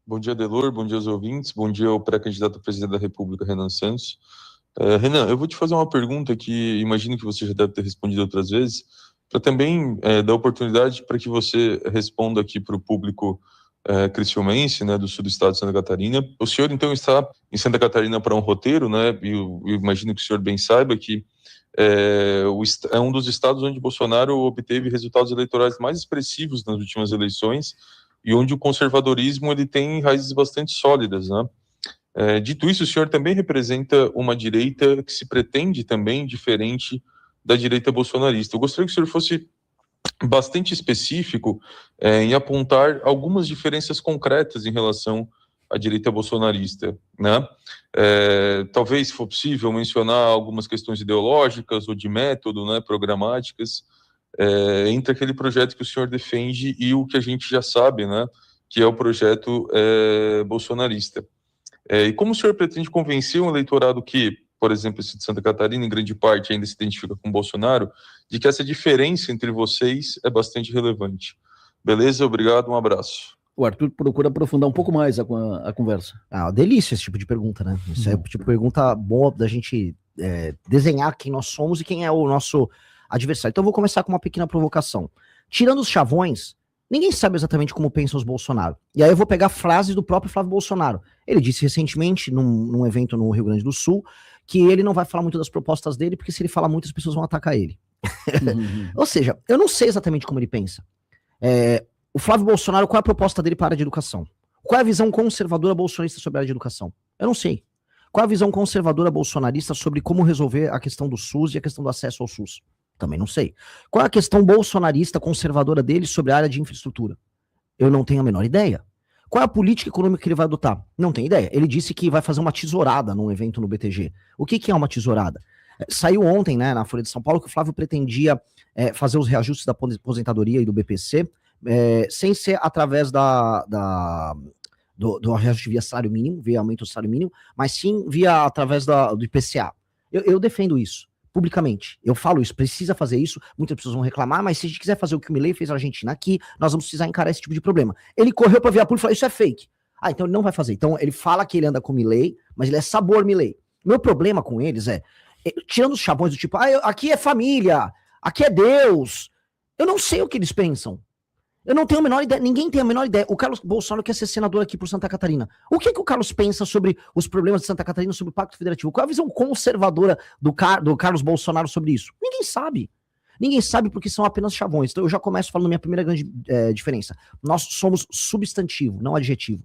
Bom dia, Delor, bom dia aos ouvintes, bom dia ao pré-candidato a presidente da República, Renan Santos. Renan, eu vou te fazer uma pergunta que imagino que você já deve ter respondido outras vezes, para também dar oportunidade para que você responda aqui para o público criciumense, né, do sul do estado de Santa Catarina. O senhor, então, está em Santa Catarina para um roteiro, né, e eu imagino que o senhor bem saiba que é um dos estados onde Bolsonaro obteve resultados eleitorais mais expressivos nas últimas eleições e onde o conservadorismo ele tem raízes bastante sólidas, né? Dito isso, o senhor também representa uma direita que se pretende também diferente da direita bolsonarista. Eu gostaria que o senhor fosse bastante específico em apontar algumas diferenças concretas em relação à direita bolsonarista, né? Talvez, se for possível, mencionar algumas questões ideológicas ou de método, né, programáticas, entre aquele projeto que o senhor defende e o que a gente já sabe, né, que é o projeto bolsonarista. E como o senhor pretende convencer um eleitorado que, por exemplo, esse de Santa Catarina, em grande parte, ainda se identifica com Bolsonaro, de que essa diferença entre vocês é bastante relevante? Beleza? Obrigado, um abraço. O Arthur procura aprofundar um pouco mais a conversa. Delícia esse tipo de pergunta, né? Isso é tipo de pergunta boa da gente desenhar quem nós somos e quem é o nosso adversário. Então eu vou começar com uma pequena provocação. Tirando os chavões, ninguém sabe exatamente como pensam os Bolsonaro. E aí eu vou pegar frases do próprio Flávio Bolsonaro. Ele disse recentemente, num evento no Rio Grande do Sul, que ele não vai falar muito das propostas dele, porque se ele falar muito, as pessoas vão atacar ele. Ou seja, eu não sei exatamente como ele pensa. O Flávio Bolsonaro, qual é a proposta dele para a área de educação? Qual é a visão conservadora bolsonarista sobre a área de educação? Eu não sei. Qual é a visão conservadora bolsonarista sobre como resolver a questão do SUS e a questão do acesso ao SUS? Também não sei. Qual é a questão bolsonarista conservadora dele sobre a área de infraestrutura? Eu não tenho a menor ideia. Qual é a política econômica que ele vai adotar? Não tenho ideia. Ele disse que vai fazer uma tesourada num evento no BTG. O que é uma tesourada? Saiu ontem, né, na Folha de São Paulo, que o Flávio pretendia fazer os reajustes da aposentadoria e do BPC, sem ser através do reajuste via salário mínimo, via aumento do salário mínimo, mas sim através do IPCA. Eu defendo isso, publicamente. Eu falo isso, precisa fazer isso, muitas pessoas vão reclamar, mas se a gente quiser fazer o que o Milei fez na Argentina aqui, nós vamos precisar encarar esse tipo de problema. Ele correu para via pública e falou, isso é fake. Então ele não vai fazer. Então ele fala que ele anda com o Milei, mas ele é sabor Milei. Meu problema com eles tirando os chavões do tipo, aqui é família, aqui é Deus, eu não sei o que eles pensam. Eu não tenho a menor ideia, ninguém tem a menor ideia. O Carlos Bolsonaro quer ser senador aqui por Santa Catarina. O que o Carlos pensa sobre os problemas de Santa Catarina, sobre o Pacto Federativo? Qual é a visão conservadora do Carlos Bolsonaro sobre isso? Ninguém sabe. Ninguém sabe porque são apenas chavões. Então eu já começo falando minha primeira grande diferença. Nós somos substantivo, não adjetivo.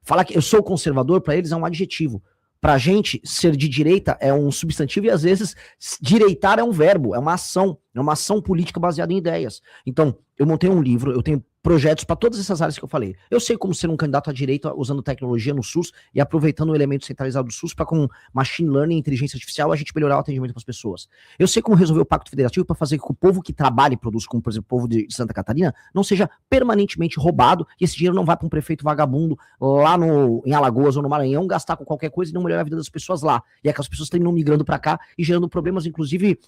Falar que eu sou conservador, para eles é um adjetivo. Pra gente, ser de direita é um substantivo e às vezes direitar é um verbo, é uma ação política baseada em ideias. Então, eu montei um livro, eu tenho projetos para todas essas áreas que eu falei. Eu sei como ser um candidato à direita usando tecnologia no SUS e aproveitando o elemento centralizado do SUS para, com machine learning e inteligência artificial, a gente melhorar o atendimento para as pessoas. Eu sei como resolver o Pacto Federativo para fazer com que o povo que trabalha e produz, como por exemplo o povo de Santa Catarina, não seja permanentemente roubado e esse dinheiro não vá para um prefeito vagabundo lá em Alagoas ou no Maranhão gastar com qualquer coisa e não melhorar a vida das pessoas lá. E aquelas pessoas terminam migrando para cá e gerando problemas, inclusive,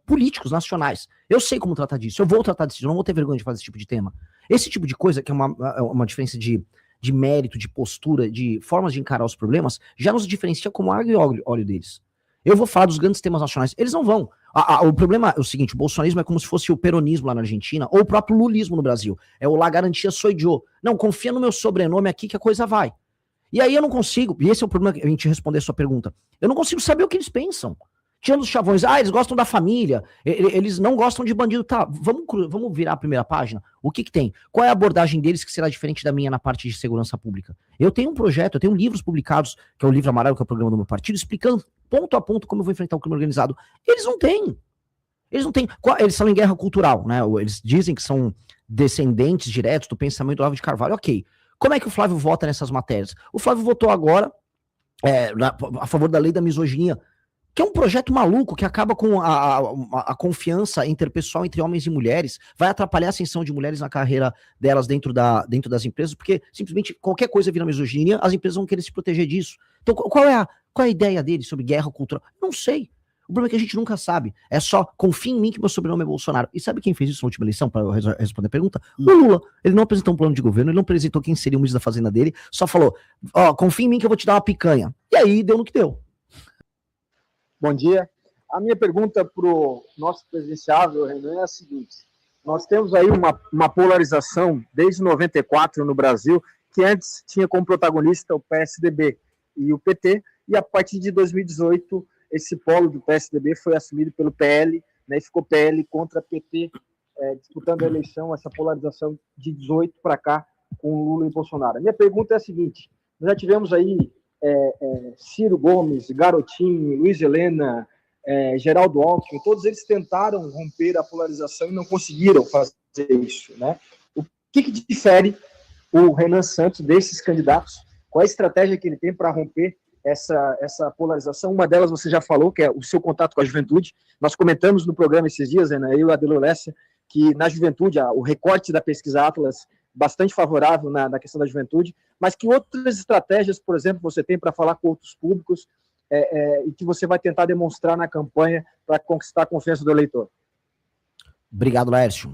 políticos nacionais. Eu sei como tratar disso, eu vou tratar disso, eu não vou ter vergonha de fazer esse tipo de tema. Esse tipo de coisa, que é uma diferença de mérito, de postura, de formas de encarar os problemas, já nos diferencia como água e óleo deles. Eu vou falar dos grandes temas nacionais, eles não vão. O problema é o seguinte, o bolsonarismo é como se fosse o peronismo lá na Argentina, ou o próprio lulismo no Brasil. É o la garantia soy yo. Não, confia no meu sobrenome aqui que a coisa vai. E aí eu não consigo, e esse é o problema que a gente responder a sua pergunta, eu não consigo saber o que eles pensam. Tirando os chavões, eles gostam da família, eles não gostam de bandido, tá, vamos virar a primeira página, o que tem? Qual é a abordagem deles que será diferente da minha na parte de segurança pública? Eu tenho um projeto, eu tenho livros publicados, que é o Livro Amarelo, que é o programa do meu partido, explicando ponto a ponto como eu vou enfrentar o crime organizado. Eles não têm, eles são em guerra cultural, né, eles dizem que são descendentes diretos do pensamento do Olavo de Carvalho, ok. Como é que o Flávio vota nessas matérias? O Flávio votou agora a favor da lei da misoginia, que é um projeto maluco que acaba com a confiança interpessoal entre homens e mulheres, vai atrapalhar a ascensão de mulheres na carreira delas dentro das empresas, porque simplesmente qualquer coisa vira misoginia, as empresas vão querer se proteger disso. Então, qual é a ideia deles sobre guerra cultural? Não sei. O problema é que a gente nunca sabe. É só, confia em mim que meu sobrenome é Bolsonaro. E sabe quem fez isso na última eleição, para eu responder a pergunta? O Lula. Ele não apresentou um plano de governo, ele não apresentou quem seria o ministro da Fazenda dele, só falou, confia em mim que eu vou te dar uma picanha. E aí, deu no que deu. Bom dia. A minha pergunta para o nosso presidenciável, Renan, é a seguinte. Nós temos aí uma polarização desde 94 no Brasil, que antes tinha como protagonista o PSDB e o PT, e a partir de 2018 esse polo do PSDB foi assumido pelo PL, né, e ficou PL contra PT, disputando a eleição, essa polarização de 18 para cá, com Lula e Bolsonaro. A minha pergunta é a seguinte, nós já tivemos aí Ciro Gomes, Garotinho, Luiz Helena, Geraldo Alckmin, todos eles tentaram romper a polarização e não conseguiram fazer isso, né? O que difere o Renan Santos desses candidatos? Qual a estratégia que ele tem para romper essa polarização? Uma delas você já falou, que é o seu contato com a juventude. Nós comentamos no programa esses dias, né, eu e a Adelo Lessa, que na juventude, o recorte da pesquisa Atlas, bastante favorável na questão da juventude, mas que outras estratégias, por exemplo, você tem para falar com outros públicos e que você vai tentar demonstrar na campanha para conquistar a confiança do eleitor? Obrigado, Laércio.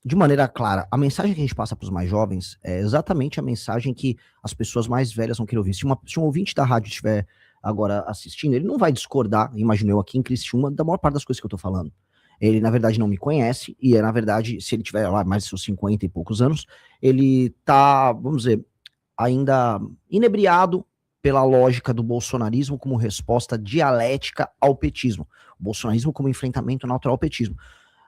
De maneira clara, a mensagem que a gente passa para os mais jovens é exatamente a mensagem que as pessoas mais velhas vão querer ouvir. Se um ouvinte da rádio estiver agora assistindo, ele não vai discordar, imagino eu aqui em Criciúma, da maior parte das coisas que eu estou falando. Ele, na verdade, não me conhece, e, na verdade, se ele tiver lá mais de seus 50 e poucos anos, ele tá, vamos dizer, ainda inebriado pela lógica do bolsonarismo como resposta dialética ao petismo. O bolsonarismo como enfrentamento natural ao petismo.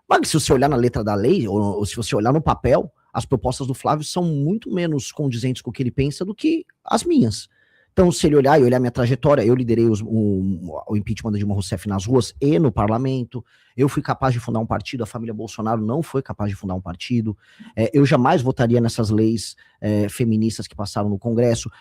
Mas se você olhar na letra da lei, ou se você olhar no papel, as propostas do Flávio são muito menos condizentes com o que ele pensa do que as minhas. Então, se ele olhar e olhar minha trajetória, eu liderei o impeachment da Dilma Rousseff nas ruas e no parlamento, eu fui capaz de fundar um partido, a família Bolsonaro não foi capaz de fundar um partido, eu jamais votaria nessas leis feministas que passaram no Congresso,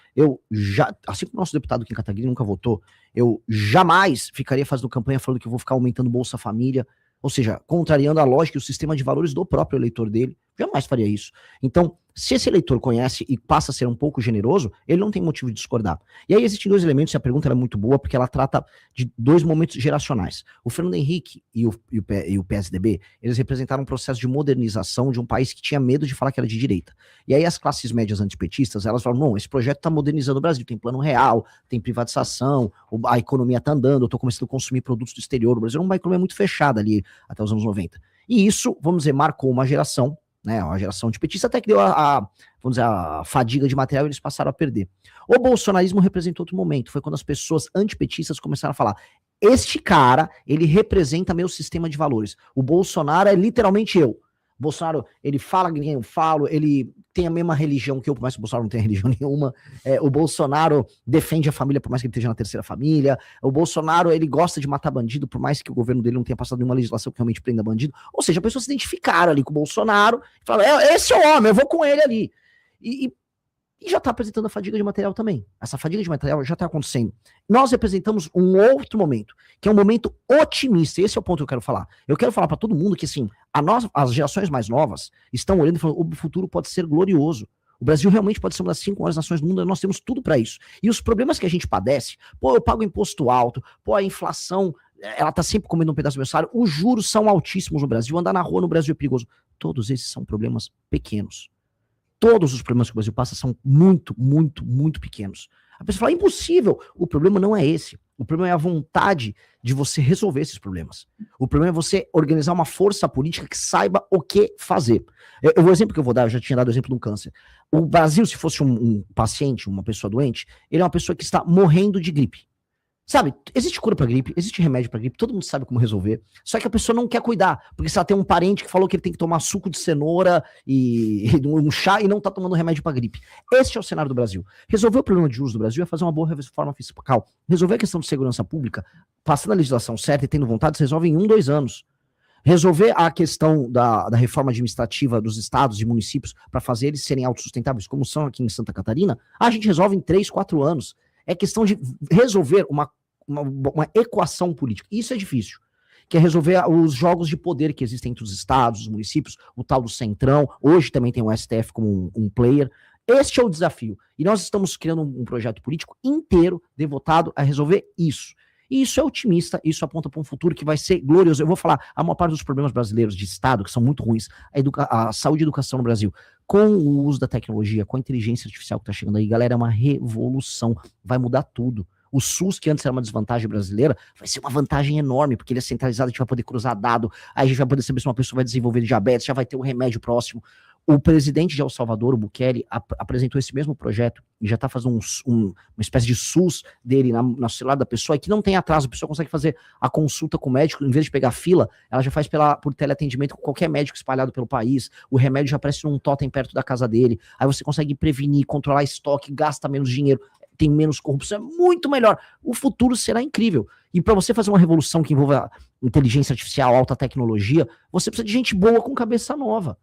assim como o nosso deputado Kim Kataguiri nunca votou, eu jamais ficaria fazendo campanha falando que eu vou ficar aumentando Bolsa Família, ou seja, contrariando a lógica e o sistema de valores do próprio eleitor dele, jamais faria isso. Então, se esse eleitor conhece e passa a ser um pouco generoso, ele não tem motivo de discordar. E aí existem dois elementos, e a pergunta é muito boa, porque ela trata de dois momentos geracionais. O Fernando Henrique e o PSDB, eles representaram um processo de modernização de um país que tinha medo de falar que era de direita. E aí as classes médias antipetistas, elas falam, não, esse projeto está modernizando o Brasil, tem plano real, tem privatização, a economia está andando, eu estou começando a consumir produtos do exterior, o Brasil é uma economia muito fechada ali, até os anos 90. E isso, vamos dizer, marcou uma geração, né, uma geração de petistas, até que deu vamos dizer, a fadiga de material e eles passaram a perder. O bolsonarismo representou outro momento, foi quando as pessoas antipetistas começaram a falar, este cara, ele representa meu sistema de valores, o Bolsonaro é literalmente eu. O Bolsonaro, ele fala que nem eu falo, ele tem a mesma religião que eu, por mais que o Bolsonaro não tenha religião nenhuma, o Bolsonaro defende a família, por mais que ele esteja na terceira família, o Bolsonaro, ele gosta de matar bandido, por mais que o governo dele não tenha passado nenhuma legislação que realmente prenda bandido, ou seja, a pessoa se identificaram ali com o Bolsonaro, e falaram, esse é o homem, eu vou com ele ali, e já está apresentando a fadiga de material também. Essa fadiga de material já está acontecendo. Nós representamos um outro momento, que é um momento otimista. Esse é o ponto que eu quero falar. Eu quero falar para todo mundo que, assim, as gerações mais novas estão olhando e falando, o futuro pode ser glorioso. O Brasil realmente pode ser uma das 5 maiores nações do mundo, nós temos tudo para isso. E os problemas que a gente padece, eu pago imposto alto, a inflação, ela tá sempre comendo um pedaço do meu salário, os juros são altíssimos no Brasil, andar na rua no Brasil é perigoso. Todos esses são problemas pequenos. Todos os problemas que o Brasil passa são muito, muito, muito pequenos. A pessoa fala, impossível. O problema não é esse. O problema é a vontade de você resolver esses problemas. O problema é você organizar uma força política que saiba o que fazer. O exemplo que eu vou dar, eu já tinha dado o exemplo do câncer. O Brasil, se fosse um paciente, uma pessoa doente, ele é uma pessoa que está morrendo de gripe. Sabe, existe cura pra gripe, existe remédio pra gripe, todo mundo sabe como resolver, só que a pessoa não quer cuidar, porque se ela tem um parente que falou que ele tem que tomar suco de cenoura e um chá e não tá tomando remédio pra gripe. Este é o cenário do Brasil. Resolver o problema de juros do Brasil é fazer uma boa reforma fiscal. Resolver a questão de segurança pública, passando a legislação certa e tendo vontade, se resolve em 1, 2 anos. Resolver a questão da reforma administrativa dos estados e municípios para fazer eles serem autossustentáveis, como são aqui em Santa Catarina, a gente resolve em 3, 4 anos. É questão de resolver uma equação política. Isso é difícil. Que é resolver os jogos de poder que existem entre os estados, os municípios, o tal do Centrão. Hoje também tem o STF como um player. Este é o desafio. E nós estamos criando um projeto político inteiro devotado a resolver isso. E isso é otimista, isso aponta para um futuro que vai ser glorioso. Eu vou falar, a maior parte dos problemas brasileiros de Estado, que são muito ruins, a saúde e a educação no Brasil, com o uso da tecnologia, com a inteligência artificial que está chegando aí, galera, é uma revolução, vai mudar tudo. O SUS, que antes era uma desvantagem brasileira, vai ser uma vantagem enorme, porque ele é centralizado, a gente vai poder cruzar dado, aí a gente vai poder saber se uma pessoa vai desenvolver diabetes, já vai ter um remédio próximo. O presidente de El Salvador, o Bukele, apresentou esse mesmo projeto e já está fazendo uma espécie de SUS dele no celular da pessoa, e que não tem atraso, a pessoa consegue fazer a consulta com o médico, em vez de pegar fila, ela já faz por teleatendimento com qualquer médico espalhado pelo país, o remédio já aparece num totem perto da casa dele, aí você consegue prevenir, controlar estoque, gasta menos dinheiro, tem menos corrupção, é muito melhor. O futuro será incrível. E para você fazer uma revolução que envolva inteligência artificial, alta tecnologia, você precisa de gente boa com cabeça nova.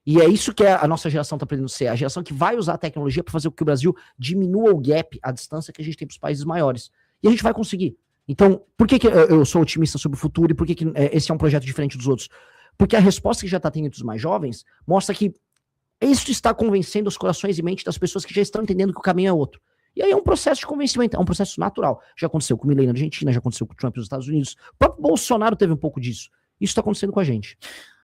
E é isso que a nossa geração está aprendendo a ser, a geração que vai usar a tecnologia para fazer com que o Brasil diminua o gap, a distância que a gente tem para os países maiores. E a gente vai conseguir. Então, por que eu sou otimista sobre o futuro e por que esse é um projeto diferente dos outros? Porque a resposta que já está tendo entre os mais jovens mostra que isso está convencendo os corações e mentes das pessoas que já estão entendendo que o caminho é outro. E aí é um processo de convencimento, é um processo natural. Já aconteceu com o Milei na Argentina, já aconteceu com o Trump nos Estados Unidos. O próprio Bolsonaro teve um pouco disso. Isso está acontecendo com a gente.